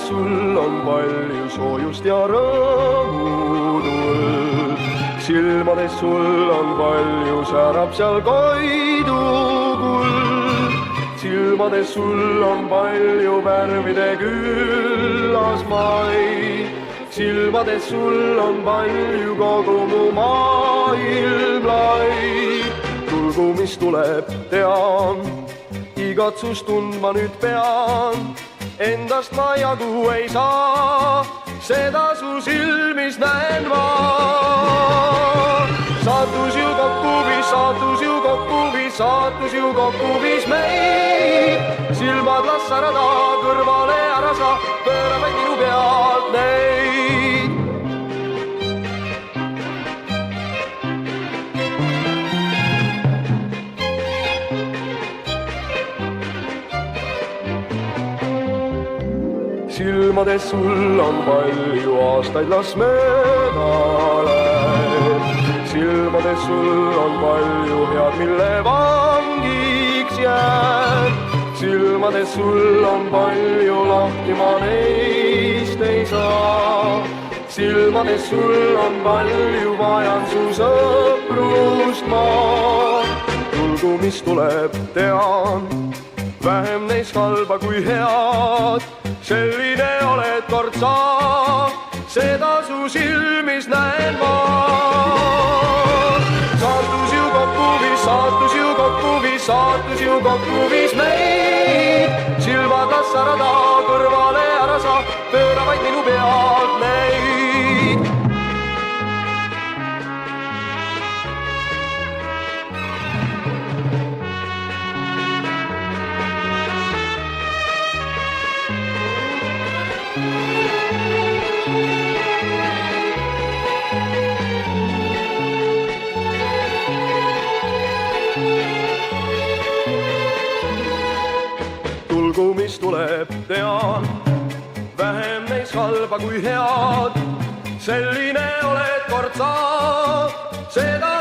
sul on palju soojust ja rõõmutuld. Silmades sul on palju, särab seal Koidu kuld. Silmades sul on palju värvide küllas mai. Silmades sul on palju kogu mu maailm lai. Tulgu, mis tuleb, tean, igatsust tundma nüüd pean. Endast ma jagu ei saa, seda su silmis näen ma. Saatus ju kokku viis, saatus ju kokku viis, saatus ju kokku viis meid. Silmad las särada, kõrvale ära sa, pööra vaid minu pealt neid. Silmades sul on palju aastaid, las mööda läheb. Silmades sul on palju head, mille vangiks jääb. Silmades sul on palju lahti, ma neist ei saa. Silmades sul on palju, vajan su sõprust ma. Tulgu, mis tuleb, tean, vähem neist halba kui head. Selline oled kord sa, seda su silmis näen ma. Saatus ju kokku viis, saatus ju kokku viis, saatus ju kokku viis meid. Silmad las särada, kõrvale ära sa, pööra vaid minu pealt neid. Tulgu, mis tuleb, tean, vähem neist halba kui head. Selline oled kord sa, seda